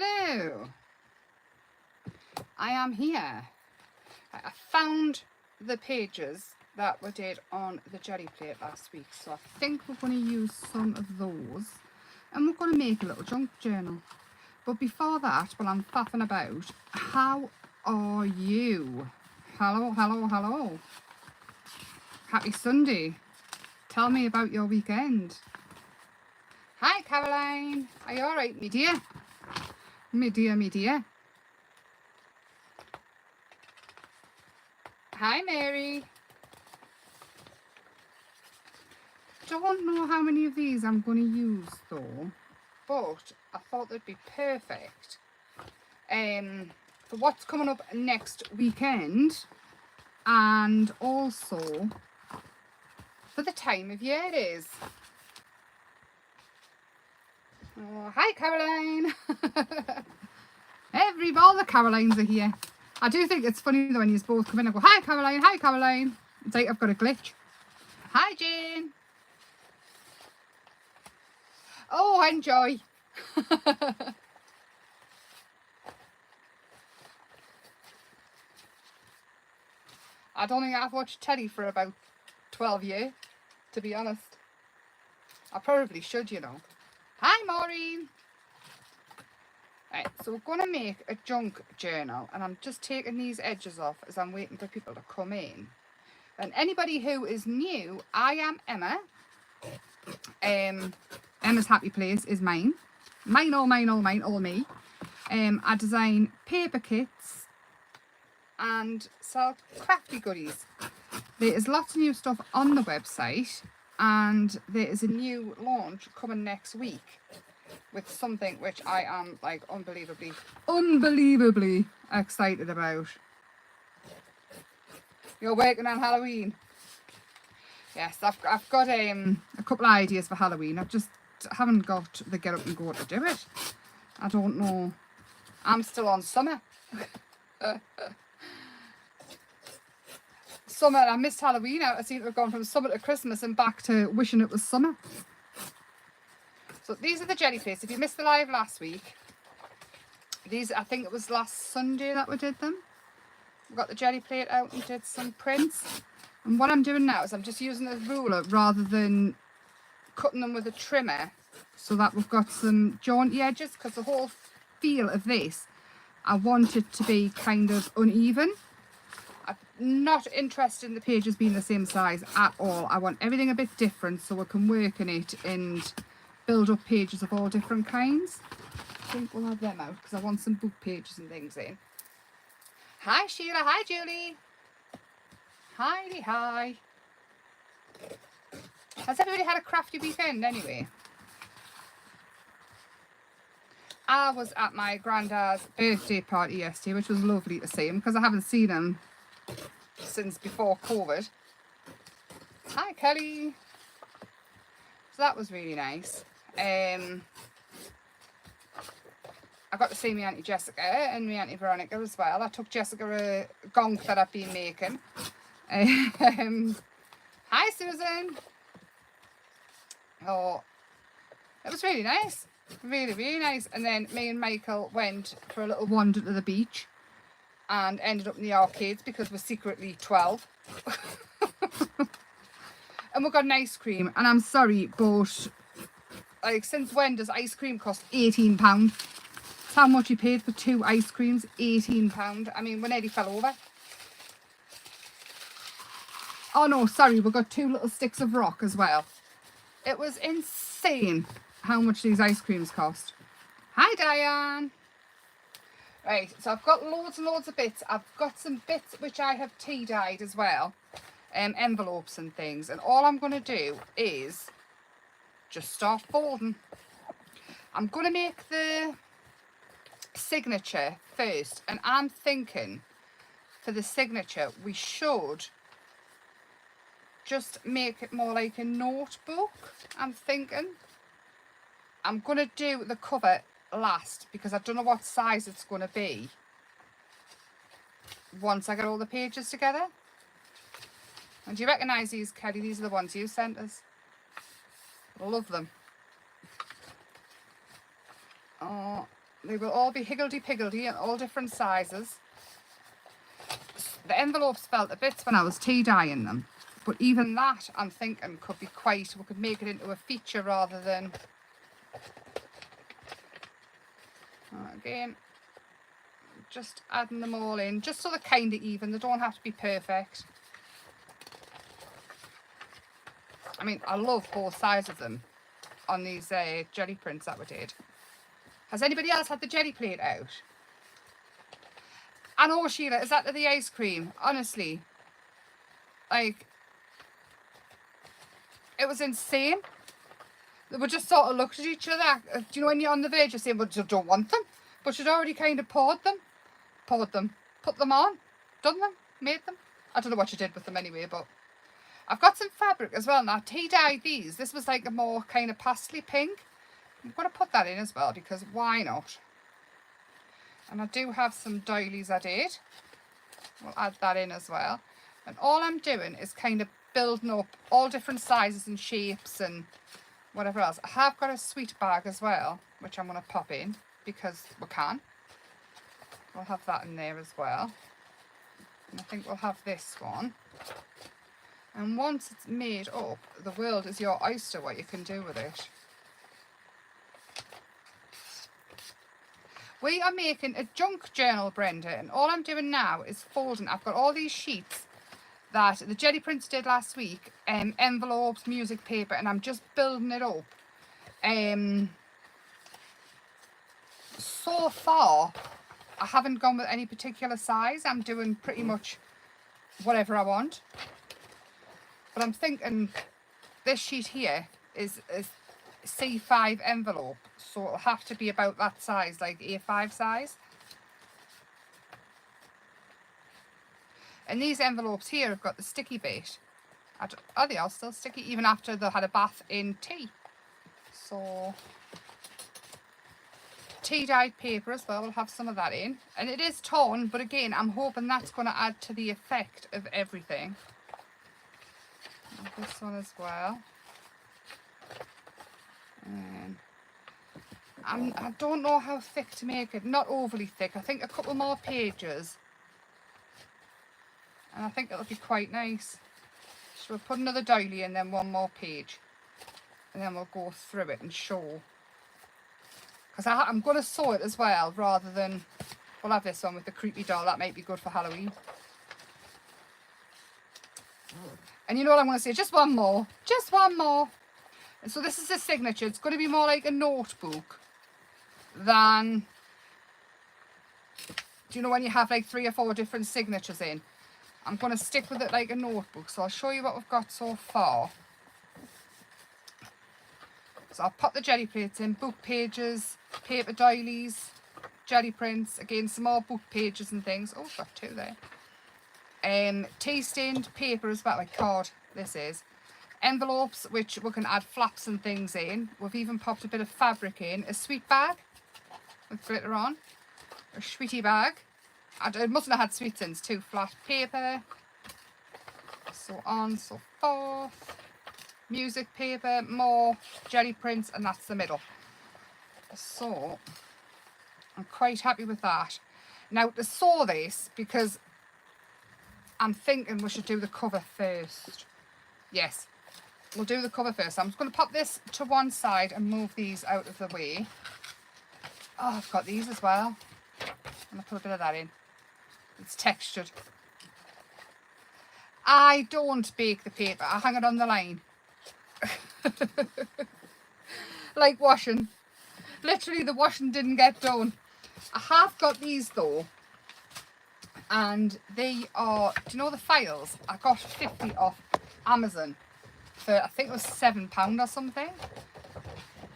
Hello. I am here. I found the pages that we did on the jelly plate last week, so I think we're going to use some of those and we're going to make a little junk journal. But before that, while I'm faffing about, how are you? Hello, hello, hello. Happy Sunday. Tell me about your weekend. Hi, Caroline. Are you all right, me dear? Me dear, me dear. Hi, Mary. Don't know how many of these I'm going to use though, but I thought they'd be perfect for what's coming up next weekend, and also for the time of year it is. Oh, hi, Caroline. All the Carolines are here. I do think it's funny though when you both come in and go, hi, Caroline, hi, Caroline. It's like I've got a glitch. Hi, Jane. Oh, enjoy. I don't think I've watched telly for about 12 years, to be honest. I probably should, you know. Hi, Maureen. Right, so we're going to make a junk journal, and I'm just taking these edges off as I'm waiting for people to come in. And anybody who is new, I am Emma. Emma's Happy Place is mine. Mine, all mine, all mine, all me. I design paper kits and sell crafty goodies. There is lots of new stuff on the website, and there is a new launch coming next week with something which I am like unbelievably excited about. You're working on Halloween? Yes, I've got a couple of ideas for Halloween. I just haven't got the get up and go to do it. I don't know. I'm still on summer. Summer, I missed Halloween out. I seem to have gone from summer to Christmas and back to wishing it was summer. So these are the jelly plates. If you missed the live last week, these, I think it was last Sunday that we did them. We got the jelly plate out and did some prints. And what I'm doing now is I'm just using a ruler rather than cutting them with a trimmer, so that we've got some jaunty edges, because the whole feel of this, I want it to be kind of uneven. I'm not interested in the pages being the same size at all. I want everything a bit different so we can work in it and build up pages of all different kinds. I think we'll have them out because I want some book pages and things in. Hi, Sheila. Hi, Julie. Hi, hi. Has everybody had a crafty weekend anyway? I was at my granddad's birthday party yesterday, which was lovely to see him because I haven't seen him since before COVID. Hi, Kelly. So that was really nice. I got to see my Auntie Jessica and my Auntie Veronica as well. I took Jessica a gonk that I've been making. Hi, Susan. Oh, it was really nice. Really, really nice. And then me and Michael went for a little wander to the beach and ended up in the arcades because we're secretly 12. And we got an ice cream. And I'm sorry, but like, since when does ice cream cost £18? That's how much you paid for 2 ice creams, £18. I mean, we nearly fell over. Oh no, sorry, we got 2 little sticks of rock as well. It was insane how much these ice creams cost. Hi, Diane. Right, so I've got loads and loads of bits. I've got some bits which I have tea dyed as well. Envelopes and things. And all I'm going to do is just start folding. I'm going to make the signature first. And I'm thinking for the signature, we should just make it more like a notebook. I'm thinking. I'm going to do the cover last because I don't know what size it's going to be once I get all the pages together. And do you recognise these, Kelly? These are the ones you sent us. I love them. Oh, They will all be higgledy-piggledy and all different sizes. The envelopes felt a bit when I was tea dyeing them, but even that I'm thinking could be quite, we could make it into a feature rather than, again, just adding them all in, just so they're kind of even. They don't have to be perfect. I mean, I love both sides of them on these jelly prints that we did. Has anybody else had the jelly plate out? I know, Sheila, is that the ice cream? Honestly, like, it was insane. We just sort of looked at each other. Do you know when you're on the verge of saying, well, you don't want them? But she'd already kind of put them on, done them, made them. I don't know what she did with them anyway, but I've got some fabric as well. Now, tea dyed these. This was like a more kind of pastely pink. I'm going to put that in as well because why not? And I do have some doilies I did. We'll add that in as well. And all I'm doing is kind of building up all different sizes and shapes and whatever else. I have got a sweet bag as well, which I'm going to pop in because we can. We'll have that in there as well. And I think we'll have this one. And once it's made up, the world is your oyster, what you can do with it. We are making a junk journal, Brenda, and all I'm doing now is folding. I've got all these sheets that the jelly prints did last week, envelopes, music paper, and I'm just building it up. So far, I haven't gone with any particular size. I'm doing pretty much whatever I want. But I'm thinking this sheet here is a C5 envelope, so it'll have to be about that size, like A5 size. And these envelopes here have got the sticky bit. Oh, they are still sticky, even after they had a bath in tea. So, tea dyed paper as well, we'll have some of that in. And it is torn, but again, I'm hoping that's going to add to the effect of everything. And this one as well. And I don't know how thick to make it, not overly thick. I think a couple more pages. And I think it'll be quite nice. So we'll put another doily and then one more page. And then we'll go through it and show. Because I'm going to sew it as well, rather than... We'll have this one with the creepy doll. That might be good for Halloween. And you know what I'm going to say? Just one more. Just one more. And so this is a signature. It's going to be more like a notebook than... Do you know when you have like 3 or 4 different signatures in? I'm going to stick with it like a notebook. So I'll show you what we've got so far. So I'll pop the jelly plates in, book pages, paper doilies, jelly prints, again some more book pages and things. Oh, I've got 2 there. Tea stained paper as well, like card this is. Envelopes, which we can add flaps and things in. We've even popped a bit of fabric in. A sweet bag with glitter on. A sweetie bag. It mustn't have had sweets in, it's too flat paper. So on, so forth. Music paper, more jelly prints, and that's the middle. So I'm quite happy with that. Now to sew this, because I'm thinking we should do the cover first. Yes, we'll do the cover first. I'm just going to pop this to one side and move these out of the way. Oh, I've got these as well. I'm going to put a bit of that in. It's textured. I don't bake the paper. I hang it on the line. Like washing. Literally the washing didn't get done. I have got these though. And they are, do you know the files? I got 50 off Amazon for, I think it was £7 or something.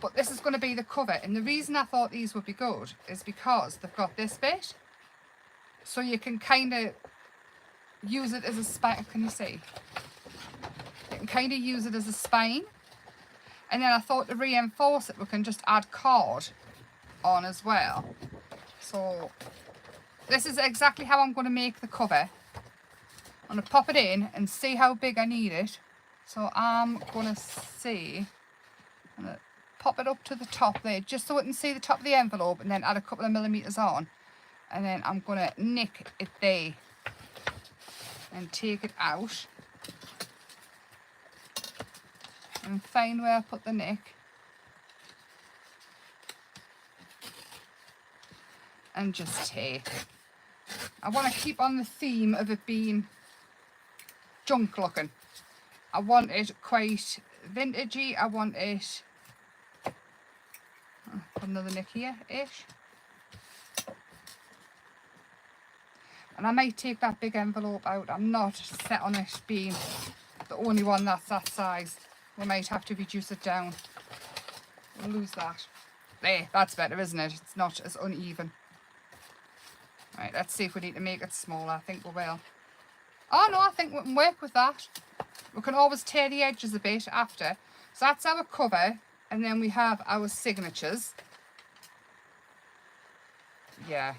But this is going to be the cover. And the reason I thought these would be good is because they've got this bit. So you can kind of use it as a spine. Can you see? You can kind of use it as a spine. And then I thought to reinforce it, we can just add card on as well. So this is exactly how I'm going to make the cover. I'm going to pop it in and see how big I need it. So I'm going to see, I'm going to pop it up to the top there, just so it can see the top of the envelope, and then add a couple of millimetres on. And then I'm going to nick it there and take it out. And find where I put the nick. And just take. I want to keep on the theme of it being junk looking. I want it quite vintagey. I want it, put another nick here-ish. And I might take that big envelope out. I'm not set on it being the only one that's that size. We might have to reduce it down. We'll lose that. There, that's better, isn't it? It's not as uneven. Right, let's see if we need to make it smaller. I think we will. Oh no, I think we can work with that. We can always tear the edges a bit after. So that's our cover, and then we have our signatures. Yeah.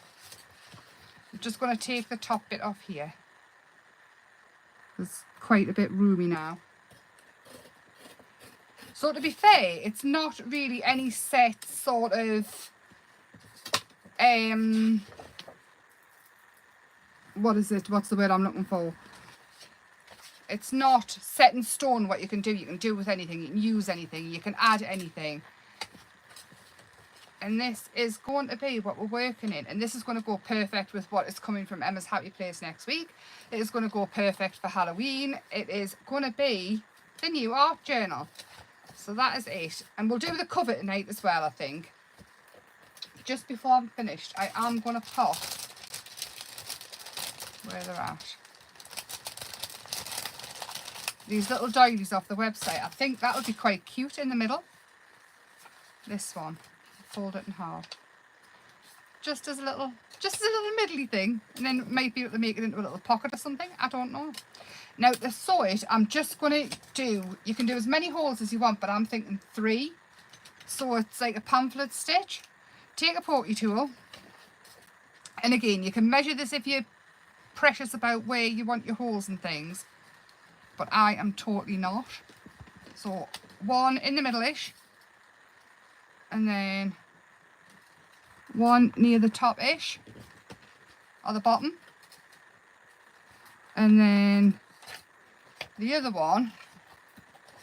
I'm just going to take the top bit off here. It's quite a bit roomy now. So to be fair, it's not really any set sort of what is it? What's the word I'm looking for? It's not set in stone what you can do. You can do with anything. You can use anything. You can add anything. And this is going to be what we're working in. And this is going to go perfect with what is coming from Emma's Happy Place next week. It is going to go perfect for Halloween. It is going to be the new art journal. So that is it. And we'll do the cover tonight as well, I think. Just before I'm finished, I am going to pop where they're at. These little diaries off the website. I think that would be quite cute in the middle. This one. Fold it in half. Just as a little middly thing. And then might be able to make it into a little pocket or something. I don't know. Now to sew it, I'm just going to do, you can do as many holes as you want, but I'm thinking 3. So it's like a pamphlet stitch. Take a pokey tool. And again, you can measure this if you're precious about where you want your holes and things. But I am totally not. So 1 in the middle-ish. And then 1 near the top-ish. Or the bottom. And then the other one,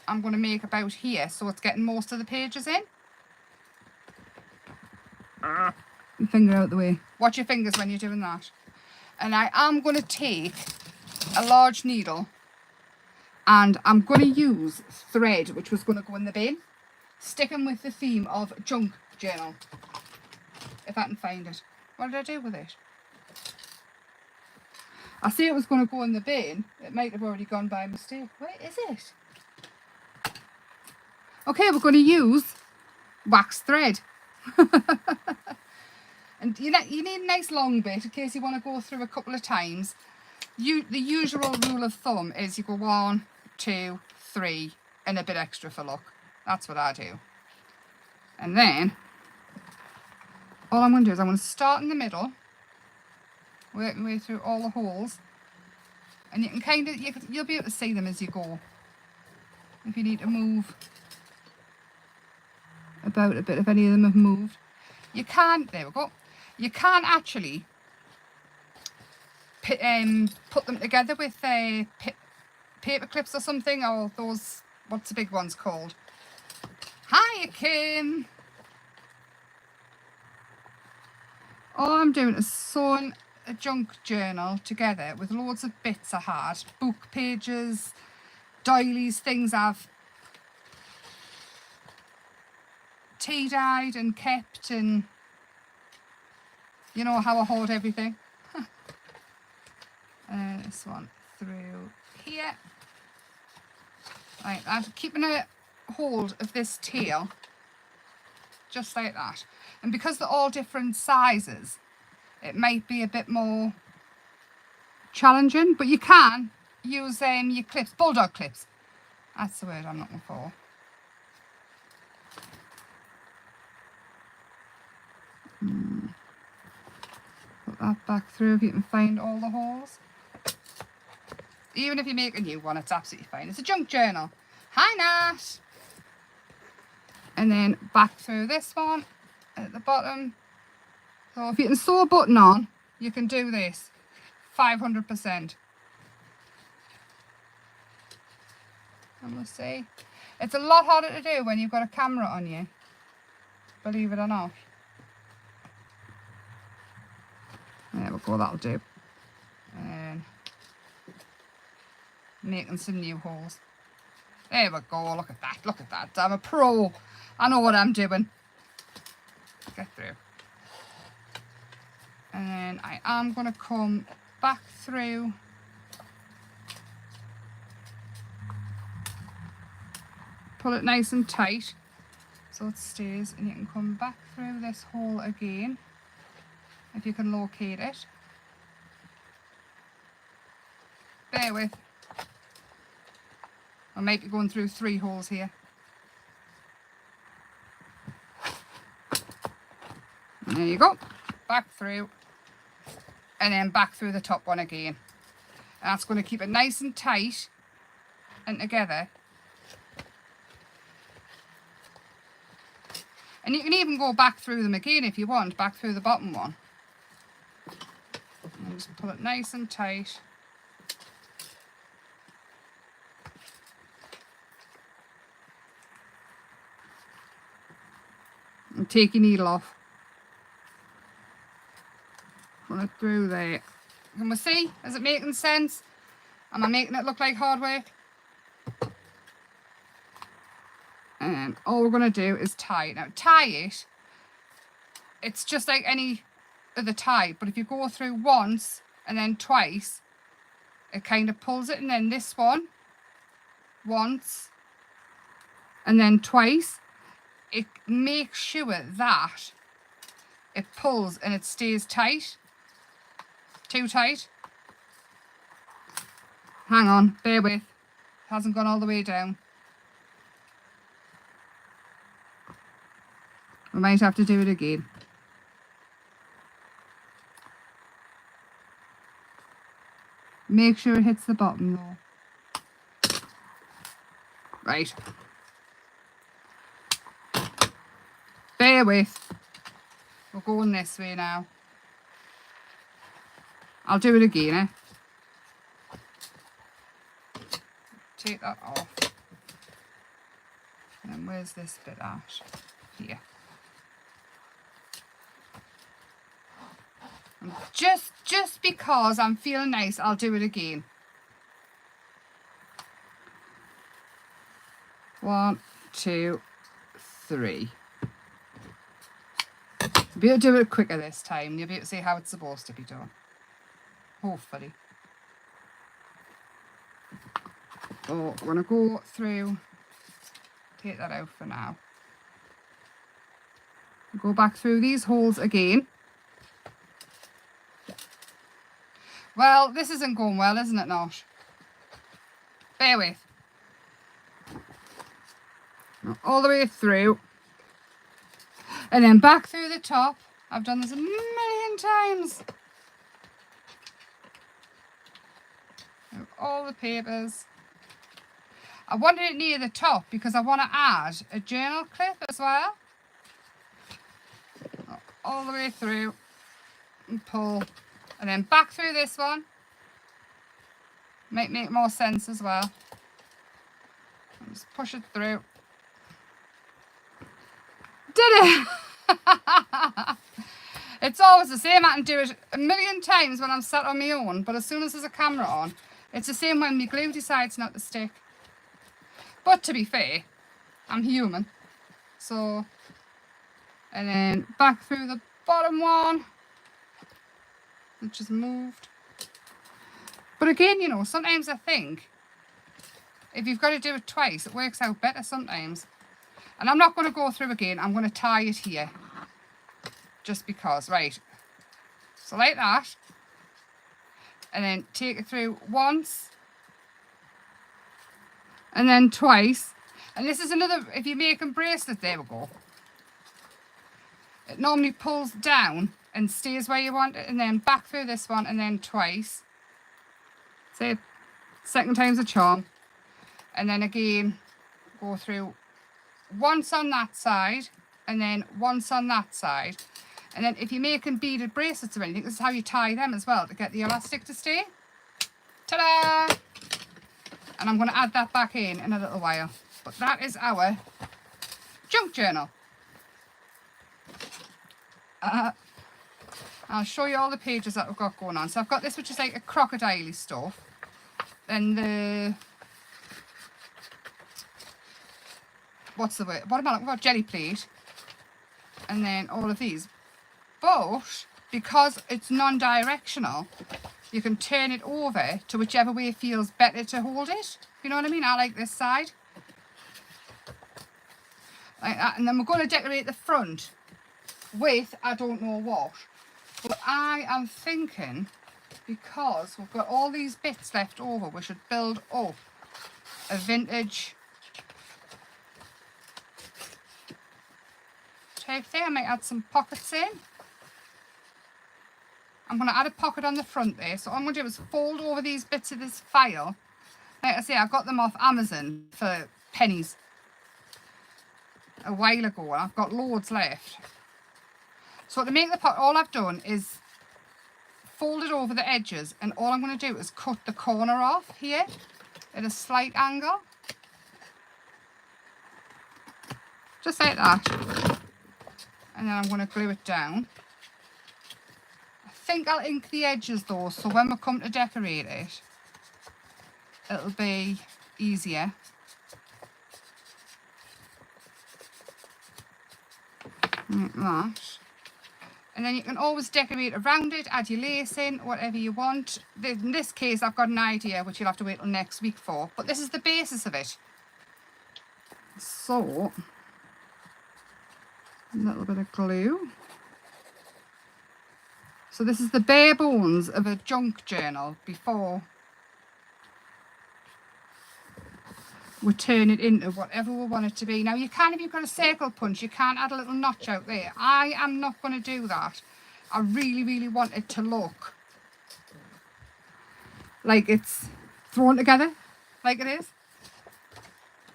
I'm going to make about here. So it's getting most of the pages in. Your finger out the way. Watch your fingers when you're doing that. And I am going to take a large needle. And I'm going to use thread, which was going to go in the bin. Sticking with the theme of junk journal. If I can find it. What did I do with it? I say it was going to go in the bin. It might have already gone by mistake. Where is it? Okay, we're going to use wax thread. And you need a nice long bit in case you want to go through a couple of times. The usual rule of thumb is you go 1, 2, 3 and a bit extra for luck. That's what I do. And then all I'm going to do is I'm going to start in the middle, work my way through all the holes, and you can kind of, you'll be able to see them as you go. If you need to move about a bit, if any of them have moved. You can't, there we go, you can't actually put them together with paper clips or something, or those, what's the big ones called? Hiya, Kim! All I'm doing is sewing a junk journal together with loads of bits I had, book pages, doilies, things I've tea-dyed and kept, and you know how I hoard everything. This one through here. Right, I'm keeping a hold of this tail, just like that. And because they're all different sizes, it might be a bit more challenging, but you can use your clips, bulldog clips. That's the word I'm looking for. Put that back through if you can find all the holes. Even if you make a new one, it's absolutely fine. It's a junk journal. Hi, Nat! and then back through this one at the bottom. So if you can sew a button on, you can do this 500%. And we'll see. It's a lot harder to do when you've got a camera on you, believe it or not. There we go, that'll do. And making some new holes. There we go, look at that, look at that. I'm a pro. I know what I'm doing. Get through. And then I am going to come back through. Pull it nice and tight so it stays, and you can come back through this hole again if you can locate it. Bear with. I might be going through 3 holes here. And there you go. Back through. And then back through the top one again. And that's going to keep it nice and tight and together. And you can even go back through them again if you want, back through the bottom one. And just pull it nice and tight. And take your needle off. Pull it through there. Can we see? Is it making sense? Am I making it look like hard work? And all we're going to do is tie it. Now, tie it, it's just like any other tie, but if you go through once and then twice, it kind of pulls it, and then this one, once, and then twice, it makes sure that it pulls and it stays tight. Too tight. Hang on, bear with. It hasn't gone all the way down. We might have to do it again. Make sure it hits the bottom though. Right. Bear with. We're going this way now. I'll do it again, eh? Take that off. And then where's this bit at? Here. And just because I'm feeling nice, I'll do it again. 1, 2, 3. You'll be able to do it quicker this time. You'll be able to see how it's supposed to be done. Hopefully. So we're going to go through, take that out for now. Go back through these holes again. Well, this isn't going well, isn't it not? Bear with. All the way through. And then back through the top. I've done this a million times. All the papers. I wanted it near the top because I want to add a journal clip as well. All the way through and pull, and then back through this one. Might make more sense as well. And just push it through. Did it! It's always the same. I can do it a million times when I'm sat on my own, but as soon as there's a camera on, it's the same when my glue decides not to stick. But to be fair, I'm human. So, and then back through the bottom one, which is moved. But again, you know, sometimes I think if you've got to do it twice, it works out better sometimes. And I'm not going to go through again. I'm going to tie it here. Just because, right. So like that. And then take it through once. And then twice. And this is another, if you're making bracelet, there we go. It normally pulls down and stays where you want it. And then back through this one and then twice. Say, second time's a charm. And then again, go through once on that side and then once on that side. And then if you're making beaded bracelets or anything, this is how you tie them as well to get the elastic to stay. Ta-da! And I'm going to add that back in a little while. But that is our junk journal. I'll show you all the pages that we've got going on. So I've got this, which is like a crocodile-y stuff. Then the... what's the word? What about, we've got jelly plate. And then all of these. But because it's non-directional, you can turn it over to whichever way feels better to hold it. You know what I mean? I like this side. Like that. And then we're going to decorate the front with I don't know what. But I am thinking, because we've got all these bits left over, we should build up a vintage type thing. I might add some pockets in. I'm going to add a pocket on the front there. So what I'm going to do is fold over these bits of this file. Like I say, I got them off Amazon for pennies a while ago, and I've got loads left. So to make the pot, all I've done is fold it over the edges, and all I'm going to do is cut the corner off here at a slight angle. Just like that. And then I'm going to glue it down. I think I'll ink the edges though, so when we come to decorate it, it'll be easier. Like that. And then you can always decorate around it, add your lace in, whatever you want. In this case, I've got an idea, which you'll have to wait till next week for. But this is the basis of it. So, a little bit of glue. So this is the bare bones of a junk journal before we turn it into whatever we want it to be. Now you can, if you've got a circle punch, you can add a little notch out there. I am not going to do that. I really want it to look like it's thrown together, like it is.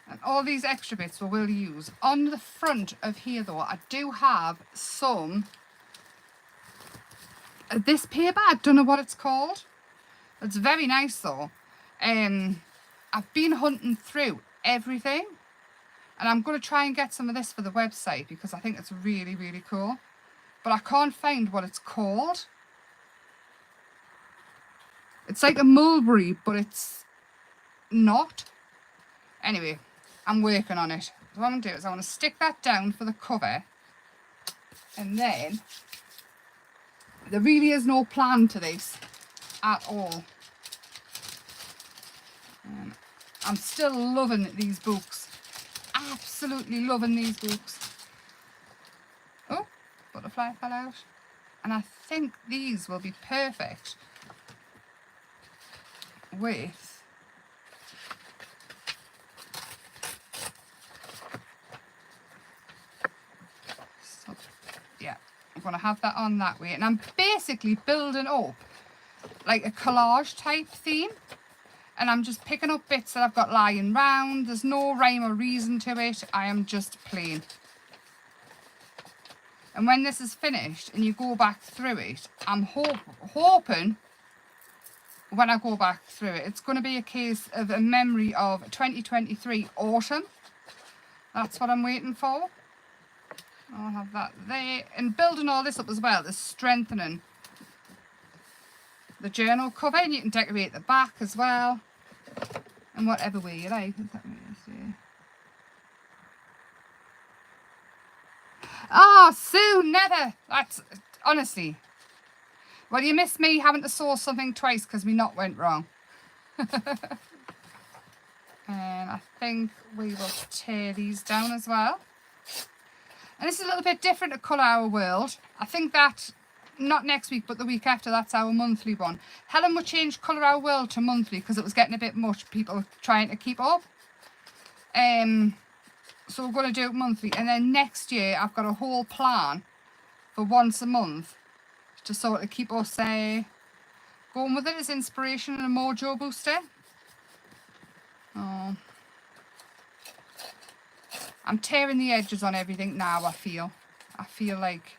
And all these extra bits we will use. On the front of here though, I do have some this paper. I don't know what it's called. It's very nice though. I've been hunting through everything, and I'm going to try and get some of this for the website because I think it's really cool, but I can't find what it's called. It's like a mulberry, but it's not. Anyway, I'm working on it. So what I'm going to do is I want to stick that down for the cover, and then there really is no plan to this at all. I'm still loving these books. Absolutely loving these books. Oh, butterfly fell out. And I think these will be perfect with yeah, I'm going to have that on that way. And I'm basically building up like a collage type theme. And I'm just picking up bits that I've got lying round. There's no rhyme or reason to it. I am just playing. And when this is finished and you go back through it, I'm hoping when I go back through it, it's going to be a case of a memory of 2023 autumn. That's what I'm waiting for. I'll have that there. And building all this up as well is strengthening the journal cover. And you can decorate the back as well. And whatever way you like. Oh, Sue, never. That's honestly. Well, you missed me having to sew something twice because my knot went wrong. And I think we will tear these down as well. And this is a little bit different to Colour Our World. I think that not next week, but the week after, that's our monthly one. Helen will change Colour Our World to monthly because it was getting a bit much, people trying to keep up. So we're going to do it monthly. And then next year, I've got a whole plan for once a month to sort of keep us going with it as inspiration and a mojo booster. Oh. I'm tearing the edges on everything now, I feel like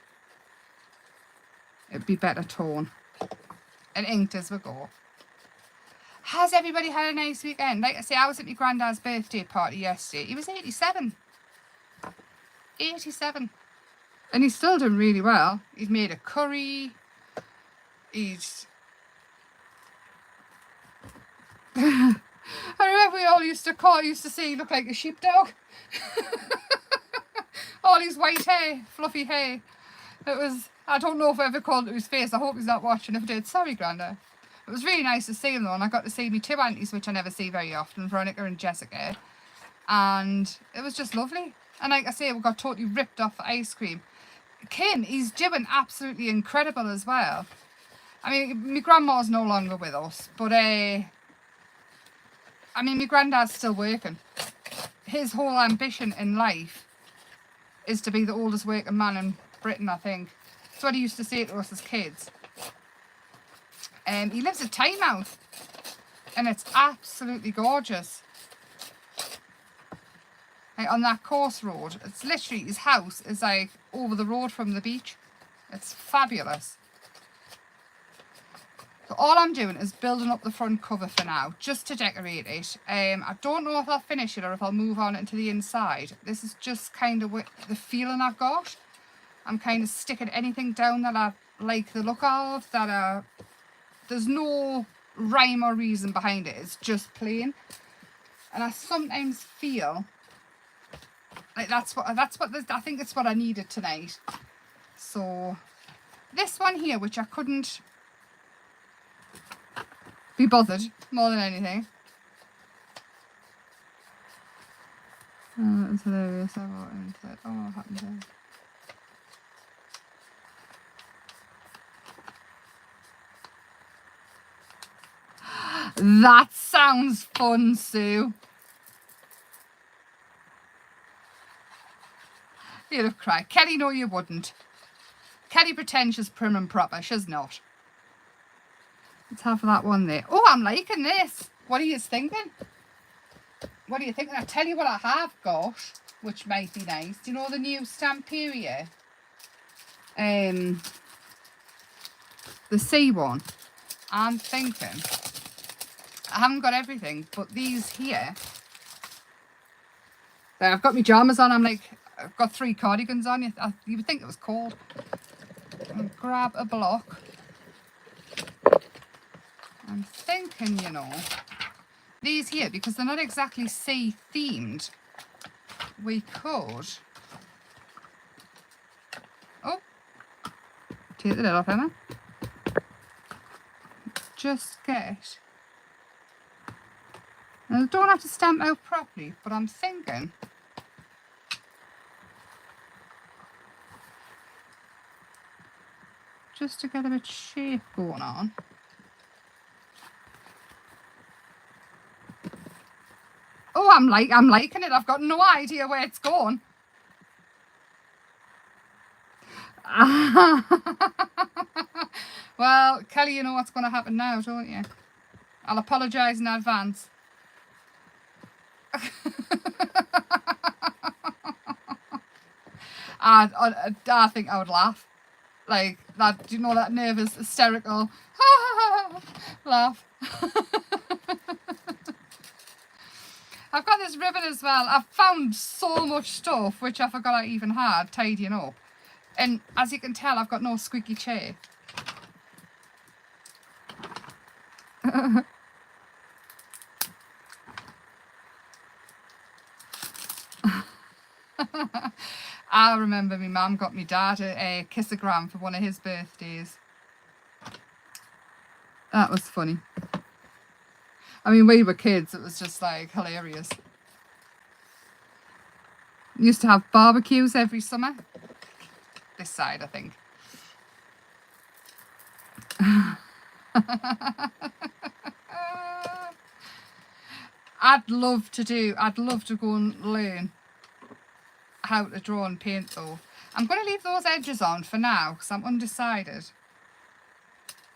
it'd be better torn and inked as we go. Has everybody had a nice weekend? Like I say, I was at my granddad's birthday party yesterday. He was 87. 87. And he's still doing really well. He's made a curry. He's... I remember we all used to say he looked like a sheepdog. All his white hair, fluffy hair. It was, I don't know if I ever called it to his face. I hope he's not watching. If I did, sorry, Granda. It was really nice to see him though, and I got to see me two aunties, which I never see very often, Veronica and Jessica. And it was just lovely. And like I say, we got totally ripped off for ice cream. Kim, he's doing absolutely incredible as well. I mean, my grandma's no longer with us, but I mean, my granddad's still working. His whole ambition in life is to be the oldest working man in Britain, I think. That's what he used to say to us as kids. He lives at Tynemouth, and it's absolutely gorgeous. Like on that course road, it's literally, his house is like over the road from the beach. It's fabulous. So all I'm doing is building up the front cover for now, just to decorate it. I don't know if I'll finish it or if I'll move on into the inside. This is just kind of the feeling I've got. I'm kind of sticking anything down that I like the look of, there's no rhyme or reason behind it. It's just plain. And I sometimes feel like I think it's what I needed tonight. So this one here, which I couldn't be bothered more than anything. Oh, that was hilarious. I wrote into it. Oh, what happened there? That sounds fun, Sue. You'd have cried. Kelly, no, you wouldn't. Kelly pretends she's prim and proper. She's not. Let's have that one there. Oh, I'm liking this. What are you thinking? What are you thinking? I'll tell you what I have got, which might be nice. Do you know the new Stamperia? The C one. I'm thinking... I haven't got everything, but these here, I've got my pajamas on. I'm like, I've got 3 cardigans on. You would think it was cold. I'll grab a block. I'm thinking, you know, these here, because they're not exactly sea themed, we could, oh, take the lid off, Emma. Just get, and I don't have to stamp out properly, but I'm thinking just to get a bit of shape going on. Oh, I'm liking it. I've got no idea where it's going. Well, Kelly, you know what's going to happen now, don't you? I'll apologise in advance. I think I would laugh. Like that, you know, that nervous, hysterical laugh. I've got this ribbon as well. I've found so much stuff which I forgot I even had tidying up. And as you can tell, I've got no squeaky chair. I remember my mum got me dad a kissogram for one of his birthdays. That was funny. I mean, we were kids, it was just like hilarious. We used to have barbecues every summer. This side, I think. I'd love to go and learn how to draw and paint though. I'm going to leave those edges on for now because I'm undecided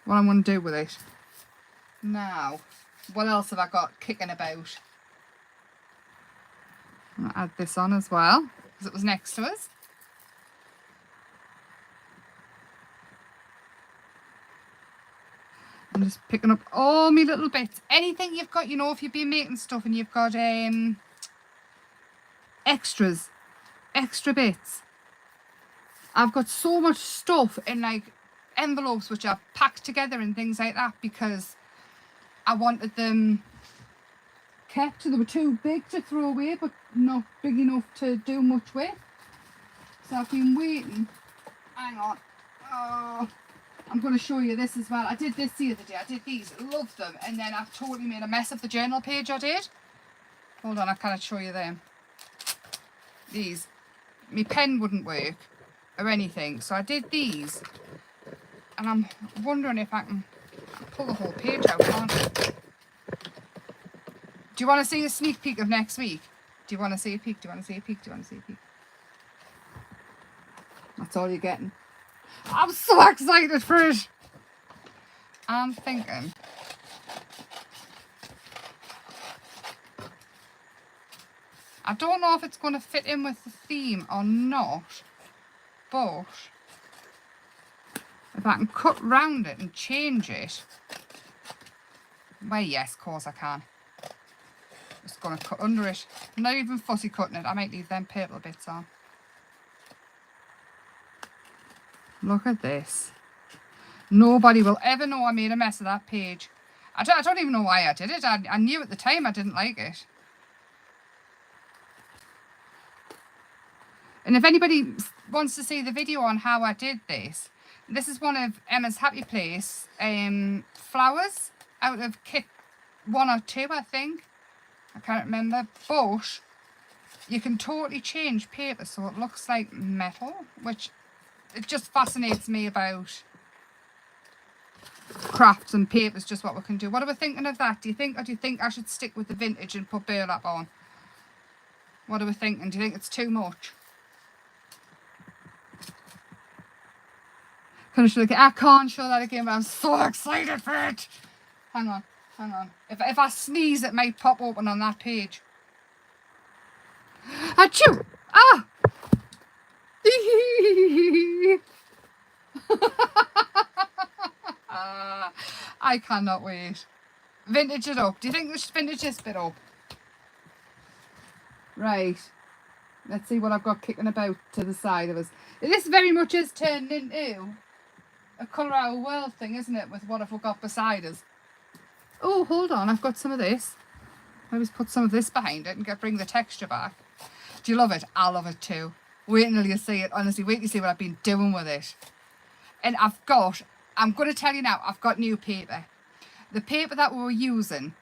what I'm going to do with it. Now, what else have I got kicking about? I'll add this on as well because it was next to us. I'm just picking up all my little bits. Anything you've got, you know, if you've been making stuff and you've got extra bits. I've got so much stuff in like envelopes which I've packed together and things like that because I wanted them kept. They were too big to throw away but not big enough to do much with. So I've been waiting. Hang on. Oh, I'm going to show you this as well. I did this the other day. I did these. Loved them. And then I've totally made a mess of the journal page I did. Hold on, I can't show you them. These. My pen wouldn't work or anything. So I did these. And I'm wondering if I can pull the whole page out, can't I? Do you want to see a sneak peek of next week? Do you want to see a peek? Do you want to see a peek? Do you want to see a peek? That's all you're getting. I'm so excited for it. I'm thinking. I don't know if it's going to fit in with the theme or not, but if I can cut round it and change it, well, yes, of course I can. Just going to cut under it. I'm not even fussy cutting it. I might leave them purple bits on. Look at this. Nobody will ever know I made a mess of that page. I don't even know why I did it. I knew at the time I didn't like it. And if anybody wants to see the video on how I did this, this is one of Emma's Happy Place flowers out of kit 1 or 2, I think. I can't remember. But you can totally change paper so it looks like metal, which it just fascinates me about crafts and papers, just what we can do. What are we thinking of that? Do you think I should stick with the vintage and put burlap on? What are we thinking? Do you think it's too much? Can I show it again? I can't show that again, but I'm so excited for it. Hang on, hang on. If I sneeze, it might pop open on that page. Achoo! Ah! I cannot wait. Vintage it up. Do you think we should vintage this bit up? Right. Let's see what I've got kicking about to the side of us. This very much is turned into a colour our world thing, isn't it? With what have we got beside us. Oh, hold on. I've got some of this. Maybe put some of this behind it and bring the texture back. Do you love it? I love it too. Wait until you see it. Honestly, wait till you see what I've been doing with it. And I'm going to tell you now, I've got new paper. The paper that we were using,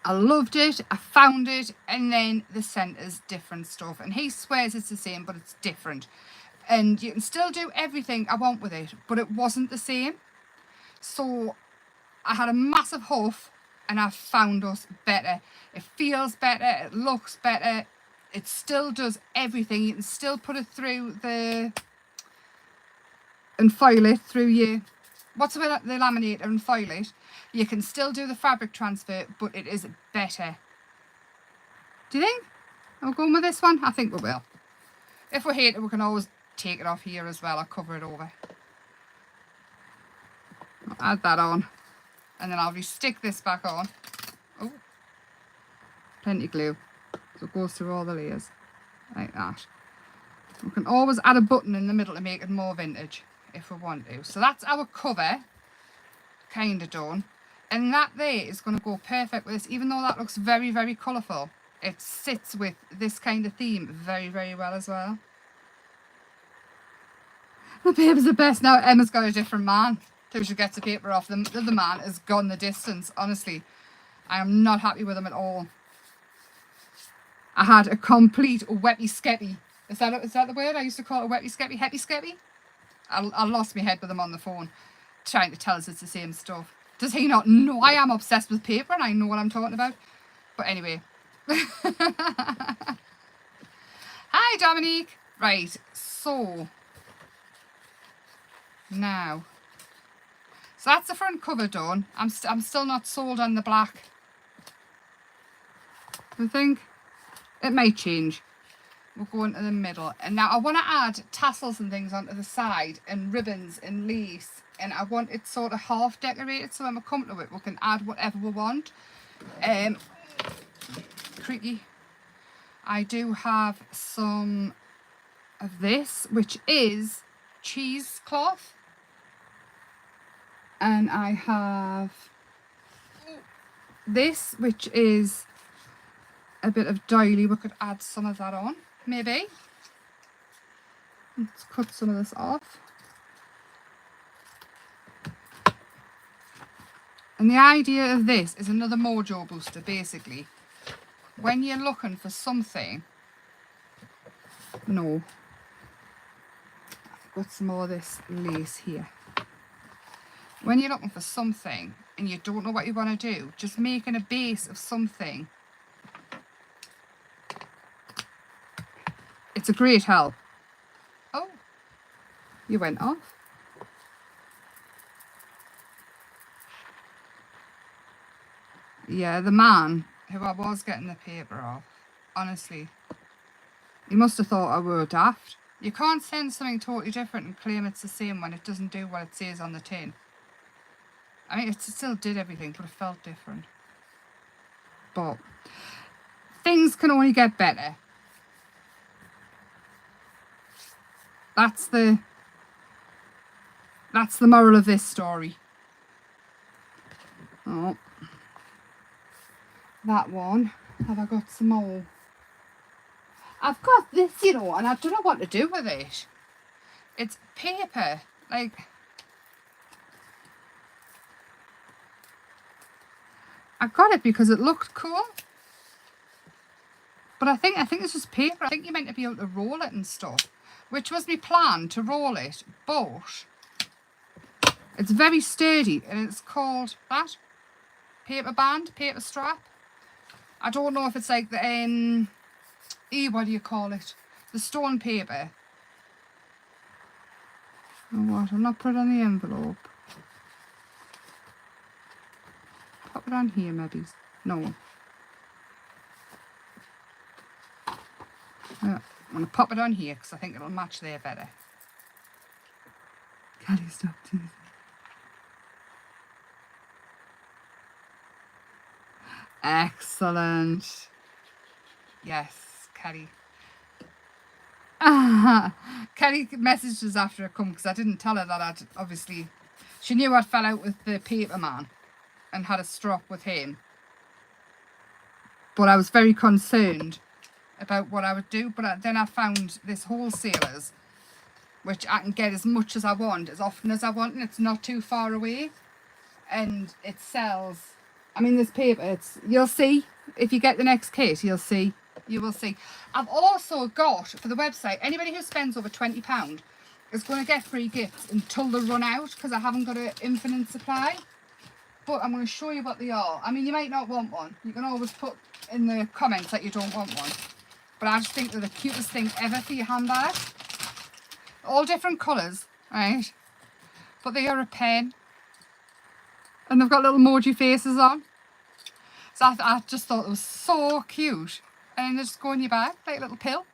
I loved it, I found it, and then the centre's different stuff. And he swears it's the same, but it's different. And you can still do everything I want with it, but it wasn't the same. So I had a massive huff, and I found us better. It feels better, it looks better. It still does everything. You can still put it through and foil it through your, what's the laminator and foil it. You can still do the fabric transfer, but it is better. Do you think? Are we going with this one? I think we will. If we hate it, we can always take it off here as well. I'll cover it over. I'll add that on. And then I'll re-stick this back on. Oh, plenty of glue. So it goes through all the layers. Like that. We can always add a button in the middle to make it more vintage if we want to. So that's our cover. Kind of done. And that there is going to go perfect with this. Even though that looks very, very colourful, it sits with this kind of theme very, very well as well. The paper's the best. Now Emma's got a different man till she gets the paper off. The other man has gone the distance. Honestly, I am not happy with him at all. I had a complete wetty skeppy. Is that the word? I used to call it a wetty skeppy? Heppy skeppy? I lost my head with him on the phone trying to tell us it's the same stuff. Does he not know I am obsessed with paper and I know what I'm talking about? But anyway. Hi, Dominique. Right, so now. So that's the front cover done. I'm still not sold on the black. I think. It might change. We'll go into the middle. And now I want to add tassels and things onto the side and ribbons and lace. And I want it sort of half decorated, so when we come to it, we can add whatever we want. Creaky. I do have some of this, which is cheesecloth. And I have this, which is a bit of doily. We could add some of that on, maybe. Let's cut some of this off. And the idea of this is another mojo booster, basically. When you're looking for something, no, I've got some more of this lace here. When you're looking for something and you don't know what you want to do, just making a base of something, it's a great help. Oh, you went off. Yeah, the man who I was getting the paper off, honestly, he must have thought I were daft. You can't send something totally different and claim it's the same when it doesn't do what it says on the tin. I mean, it still did everything, but it felt different. But things can only get better. That's the moral of this story. Oh. That one. Have I got some more? I've got this, you know, and I don't know what to do with it. It's paper. Like, I got it because it looked cool. But I think it's just paper. I think you're meant to be able to roll it and stuff, which was my plan, to roll it, but it's very sturdy, and it's called that paper band, paper strap. I don't know if it's like the what do you call it? The stone paper. Oh, what? I'll not put it on the envelope. Pop it on here, maybe. No. I'm going to pop it on here because I think it'll match there better. Kelly, stop teasing. Excellent. Yes, Kelly. Kelly messaged us after I come because I didn't tell her that I'd obviously... She knew I'd fell out with the paper man and had a strop with him. But I was very concerned about what I would do. But then I found this wholesalers, which I can get as much as I want, as often as I want, and it's not too far away. And it sells... I mean, this paper, you'll see, if you get the next kit, you'll see, you will see. I've also got, for the website, anybody who spends over £20 is going to get free gifts until they run out, because I haven't got an infinite supply. But I'm going to show you what they are. I mean, you might not want one. You can always put in the comments that you don't want one. But I just think they're the cutest thing ever for your handbag. All different colours, right? But they are a pen. And they've got little emoji faces on. So I just thought it was so cute. And they just go in your bag like a little pill.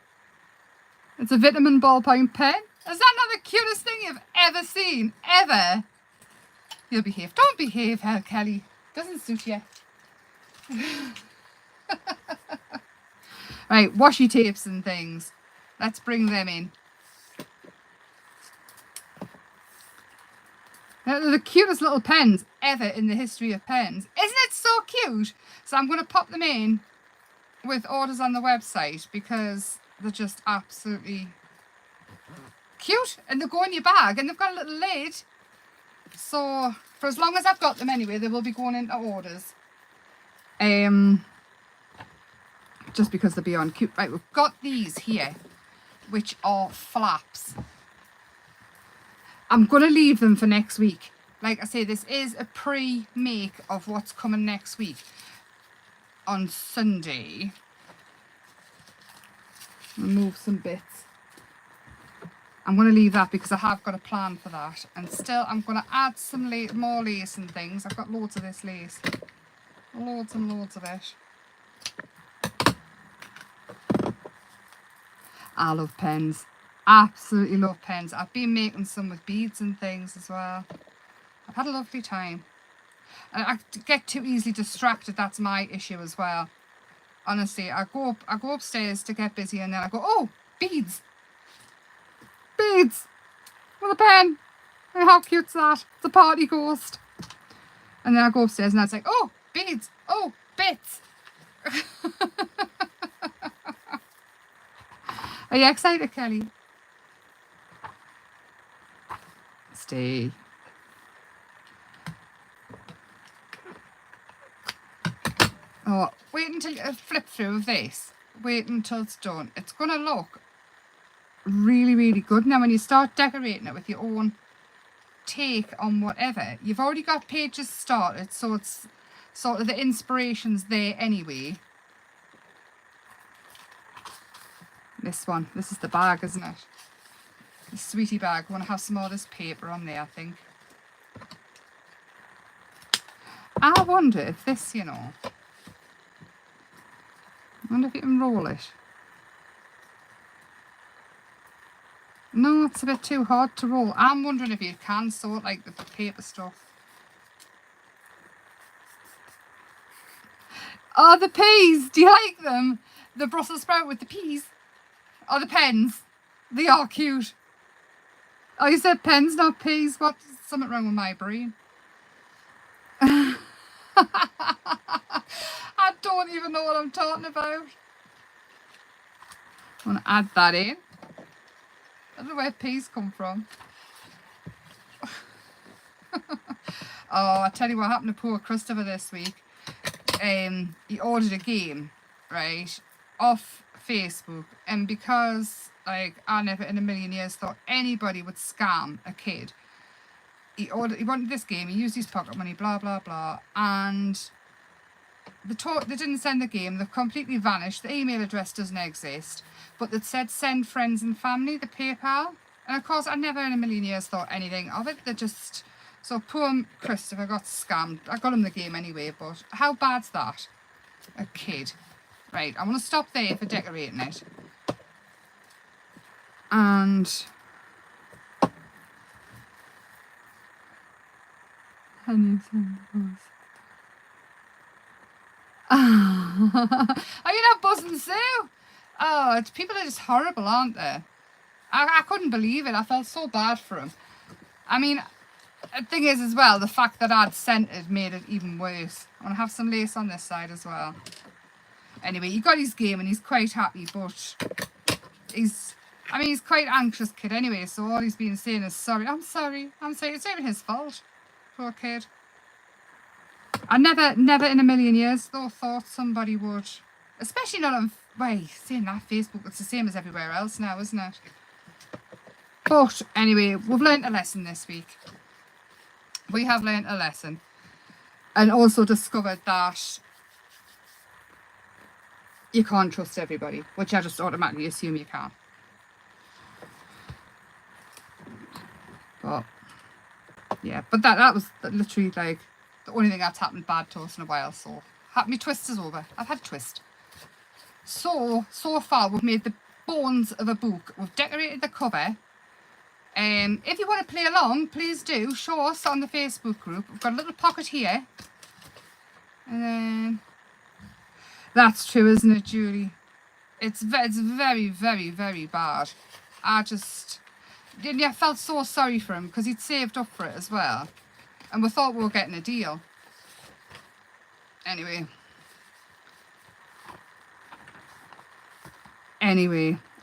It's a vitamin ballpoint pen. Is that not the cutest thing you've ever seen? Ever? You'll behave. Don't behave, Kelly. Doesn't suit you. Right, washi tapes and things. Let's bring them in. They're the cutest little pens ever in the history of pens. Isn't it so cute? So I'm going to pop them in with orders on the website because they're just absolutely cute. And they go in your bag and they've got a little lid. So for as long as I've got them anyway, they will be going into orders. Just because they're beyond cute. Right, we've got these here, which are flaps. I'm going to leave them for next week. Like I say, this is a pre-make of what's coming next week. On Sunday. Remove some bits. I'm going to leave that because I have got a plan for that. And still, I'm going to add some more lace and things. I've got loads of this lace. Loads and loads of it. I love pens. Absolutely love pens. I've been making some with beads and things as well. I've had a lovely time. And I get too easily distracted. That's my issue as well. Honestly, I go upstairs to get busy, and then I go, oh, beads. Beads with a pen. And how cute's that? It's a party ghost. And then I go upstairs and I was like, oh, beads. Oh, bits. Are you excited, Kelly? Stay. Oh, wait until you flip through of this. Wait until it's done. It's going to look really, really good. Now, when you start decorating it with your own take on whatever, you've already got pages started, so it's sort of the inspiration's there anyway. This one, this is the bag, isn't it? The sweetie bag. I want to have some more of this paper on there, I think. I wonder if this, you know, I wonder if you can roll it. No, it's a bit too hard to roll. I'm wondering if you can sort like the paper stuff. Oh, the peas! Do you like them? The Brussels sprout with the peas. Oh, the pens. They are cute. Oh, you said pens, not peas. What's something wrong with my brain? I don't even know what I'm talking about. I want to add that in. I don't know where peas come from. Oh, I tell you what happened to poor Christopher this week. He ordered a game, right, off Facebook, and because like I never in a million years thought anybody would scam a kid, he wanted this game. He used his pocket money, blah blah blah, and they didn't send the game. They've completely vanished. The email address doesn't exist, but they said send friends and family the PayPal, and of course I never in a million years thought anything of it. They just, so poor Christopher got scammed. I got him the game anyway, but how bad's that? A kid. Right, I'm going to stop there for decorating it. And are you not buzzing, Sue? Oh, people are just horrible, aren't they? I couldn't believe it. I felt so bad for him. I mean, the thing is as well, the fact that I'd sent it made it even worse. I want to have some lace on this side as well. Anyway, he got his game and he's quite happy, but he's quite anxious kid anyway, so all he's been saying is sorry. I'm sorry. It's even his fault. Poor kid. I never in a million years though thought somebody would, especially not on, well, saying that Facebook, it's the same as everywhere else now, isn't it? But anyway, we've learned a lesson this week. We have learned a lesson, and also discovered that you can't trust everybody, which I just automatically assume you can. But yeah, but that was literally like the only thing that's happened bad to us in a while. So my twist is over. I've had a twist. So far we've made the bones of a book. We've decorated the cover. If you want to play along, please do show us on the Facebook group. We've got a little pocket here, and then that's true, isn't it, Julie? It's very, very, very bad. I felt so sorry for him because he'd saved up for it as well, and we thought we were getting a deal. Anyway,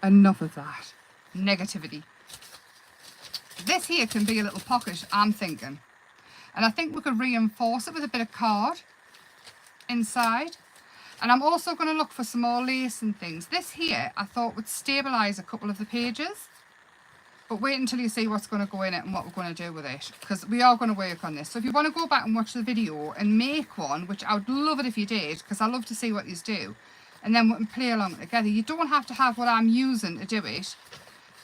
enough of that negativity. This here can be a little pocket, I'm thinking. And I think we could reinforce it with a bit of card inside. And I'm also going to look for some more lace and things. This here, I thought would stabilise a couple of the pages. But wait until you see what's going to go in it and what we're going to do with it. Because we are going to work on this. So if you want to go back and watch the video and make one, which I would love it if you did, because I love to see what you do. And then we can play along together. You don't have to have what I'm using to do it.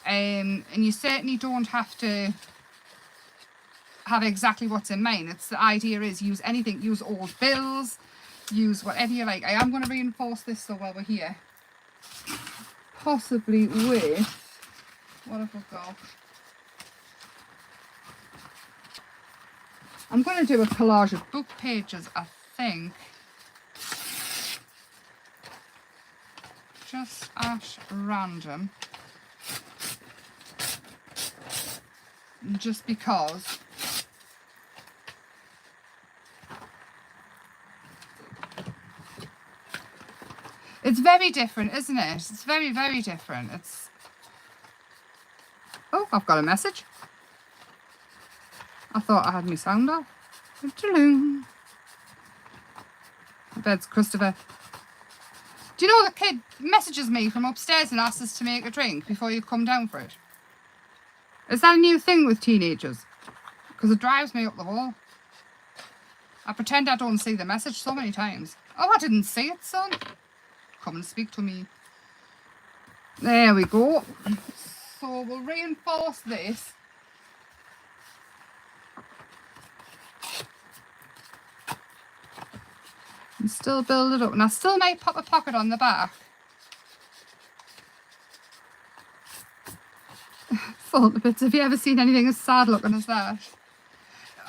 And you certainly don't have to have exactly what's in mine. It's the idea is use anything, use old bills, use whatever you like. I am going to reinforce this though while we're here. possibly with, what have we got? I'm going to do a collage of book pages, I think. Just at random. Just because. It's very different, isn't it? It's very, very different. It's... Oh, I've got a message. I thought I had my sound off. I bet it's Christopher. Do you know the kid messages me from upstairs and asks us to make a drink before you come down for it? Is that a new thing with teenagers? Because it drives me up the wall. I pretend I don't see the message so many times. Oh, I didn't see it, son. Come and speak to me. There we go. So we'll reinforce this. And still build it up. And I still might pop a pocket on the back. Fault bits. Have you ever seen anything as sad looking as that?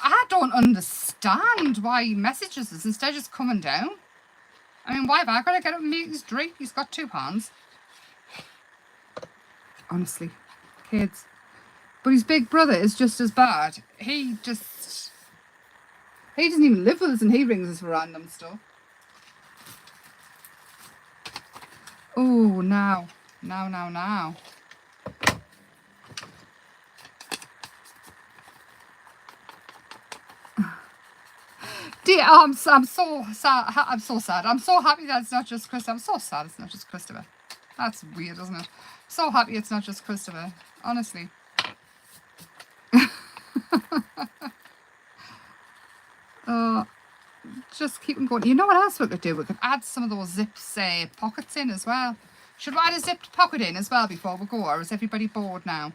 I don't understand why he messages us instead of just coming down. I mean, why have I got to get up and make his drink? He's got 2 hands. Honestly, kids. But his big brother is just as bad. He doesn't even live with us and he rings us for random stuff. Oh, now. Dear, I'm so sad. I'm so sad. I'm so happy that it's not just Christopher. I'm so sad it's not just Christopher. That's weird, isn't it? So happy it's not just Christopher. Honestly. Just keep them going. You know what else we could do? We could add some of those zips pockets in as well. Should we add a zipped pocket in as well before we go? Or is everybody bored now?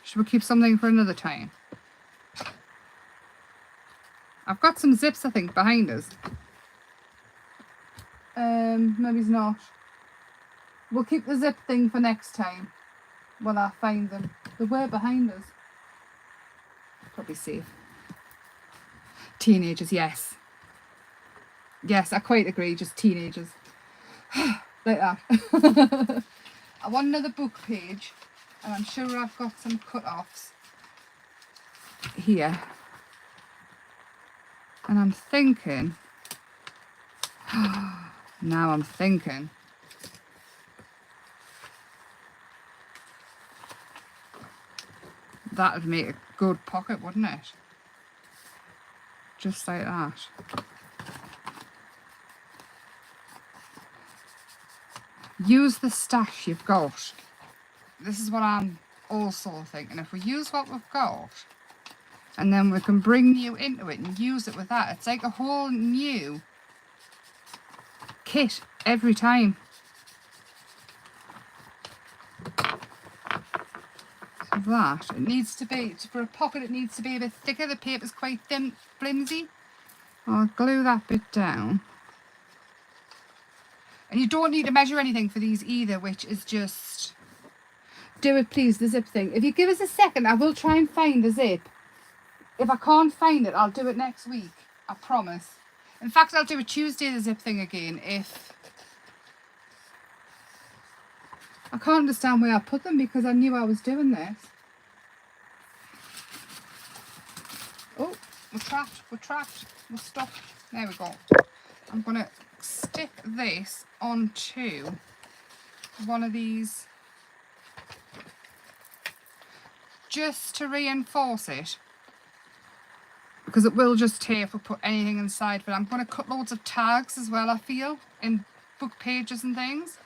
Should we keep something for another time? I've got some zips, I think, behind us. Maybe it's not. We'll keep the zip thing for next time. When I find them. They were behind us. Probably safe. Teenagers, yes. Yes, I quite agree. Just teenagers. Like that. I want another book page. And I'm sure I've got some cut-offs here. And I'm thinking, now I'm thinking, that would make a good pocket, wouldn't it? Just like that. Use the stash you've got. This is what I'm also thinking. If we use what we've got, and then we can bring you into it and use it with that. It's like a whole new kit every time. So that, it needs to be, for a pocket it needs to be a bit thicker. The paper's quite thin, flimsy. I'll glue that bit down. And you don't need to measure anything for these either, which is just... Do it please, the zip thing. If you give us a second, I will try and find a zip. If I can't find it, I'll do it next week. I promise. In fact, I'll do it Tuesday, the zip thing again, if... I can't understand where I put them because I knew I was doing this. Oh, we're trapped. We're stuck. There we go. I'm going to stick this onto one of these just to reinforce it. Because it will just tear if we put anything inside. But I'm going to cut loads of tags as well, I feel, in book pages and things.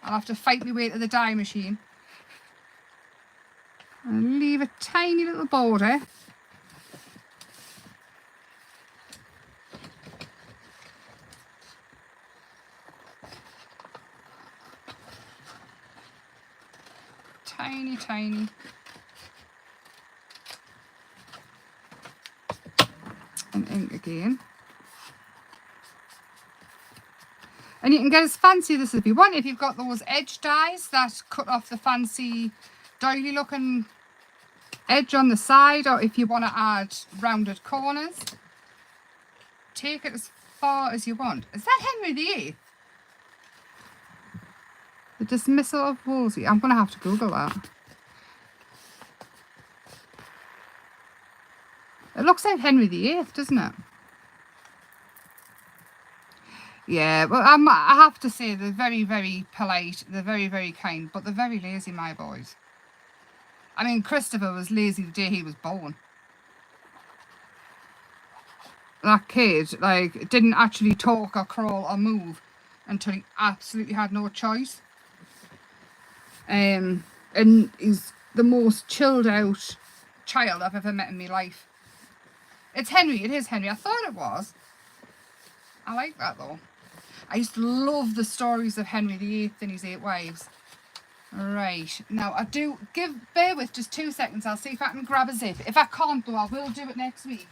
I'll have to fight my way to the dye machine. And leave a tiny little border. Tiny. And ink again. And you can get as fancy this if you want. If you've got those edge dies that cut off the fancy doily looking edge on the side, or if you want to add rounded corners, take it as far as you want. Is that Henry VIII? The dismissal of Wolsey. I'm going to have to Google that. It looks like Henry VIII, doesn't it? Yeah, well, I have to say they're very, very polite. They're very, very kind, but they're very lazy, my boys. I mean, Christopher was lazy the day he was born. That kid, like, didn't actually talk or crawl or move until he absolutely had no choice. And he's the most chilled out child I've ever met in my life. It's Henry. It is Henry. I thought it was. I like that though. I used to love the stories of Henry VIII and his 8 wives. Right, now I do bear with just 2 seconds. I'll see if I can grab a zip. If I can't though, I will do it next week.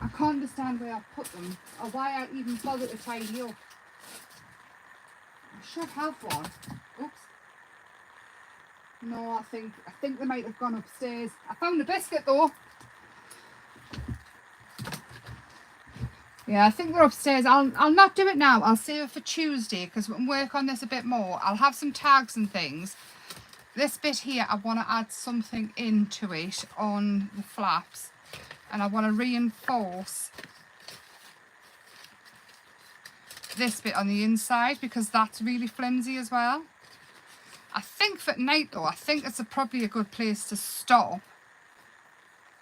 I can't understand where I put them or why I even bothered to tidy up. I should have one. Oops. No, I think they might have gone upstairs. I found a biscuit though. Yeah, I think they're upstairs. I'll not do it now. I'll save it for Tuesday because we can work on this a bit more. I'll have some tags and things. This bit here, I want to add something into it on the flaps. And I want to reinforce this bit on the inside because that's really flimsy as well. I think for tonight though, I think it's probably a good place to stop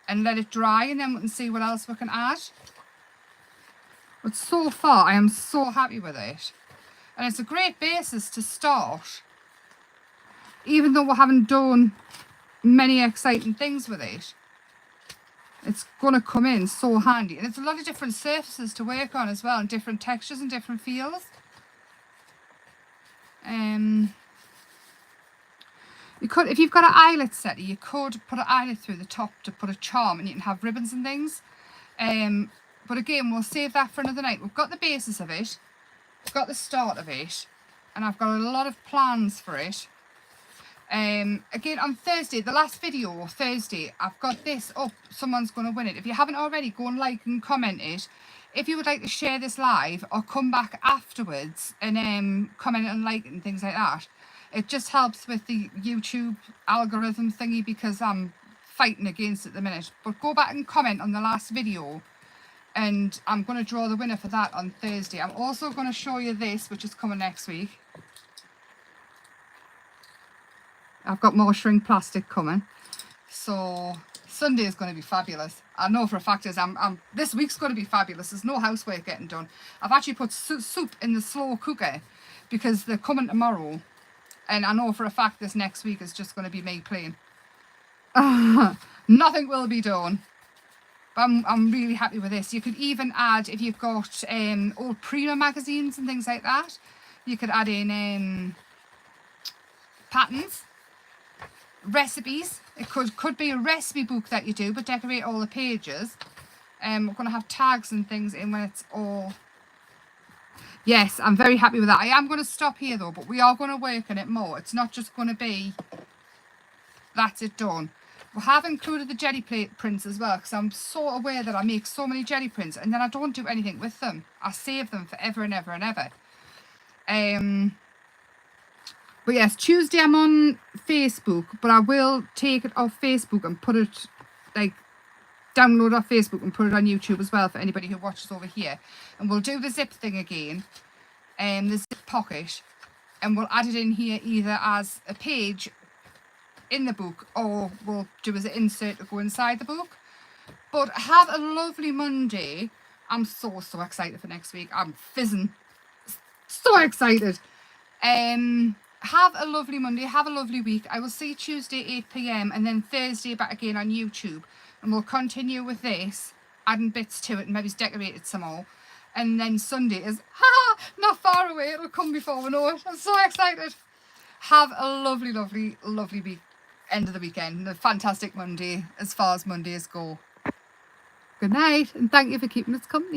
and let it dry, and then we can see what else we can add. But so far, I am so happy with it. And it's a great basis to start. Even though we haven't done many exciting things with it, it's going to come in so handy. And it's a lot of different surfaces to work on as well, and different textures and different feels. You could, if you've got an eyelet set, you could put an eyelet through the top to put a charm, and you can have ribbons and things. But again, we'll save that for another night. We've got the basis of it, we've got the start of it, and I've got a lot of plans for it. Again, on Thursday, the last video, Thursday, I've got this up. Someone's going to win it. If you haven't already, go and like and comment it. If you would like to share this live or come back afterwards and comment and like it and things like that, it just helps with the YouTube algorithm thingy because I'm fighting against it at the minute. But go back and comment on the last video, and I'm going to draw the winner for that on Thursday. I'm also going to show you this, which is coming next week. I've got more shrink plastic coming. So Sunday is going to be fabulous. I know for a fact is this week's going to be fabulous. There's no housework getting done. I've actually put soup in the slow cooker because they're coming tomorrow. And I know for a fact this next week is just going to be me plain. Nothing will be done. But I'm really happy with this. You could even add, if you've got old Prima magazines and things like that, you could add in patterns, recipes. It could be a recipe book that you do, but decorate all the pages. We're going to have tags and things in when it's all... Yes, I'm very happy with that. I am going to stop here though, but we are going to work on it more. It's not just going to be, that's it done. We have included the jelly plate prints as well, because I'm so aware that I make so many jelly prints and then I don't do anything with them. I save them forever and ever and ever. But yes, Tuesday I'm on Facebook, but I will take it off Facebook and put it, like, download off Facebook and put it on YouTube as well for anybody who watches over here. And we'll do the zip thing again, the zip pocket, and we'll add it in here either as a page in the book, or we'll do as an insert to go inside the book. But have a lovely Monday. I'm so excited for next week. I'm fizzing, so excited. Have a lovely Monday, have a lovely week. I will see you Tuesday 8 PM and then Thursday back again on YouTube, and we'll continue with this, adding bits to it and maybe decorate it some more. And then Sunday is not far away. It'll come before we know it. I'm so excited. Have a lovely week, end of the weekend, a fantastic Monday as far as Mondays go. Good night, and thank you for keeping us company.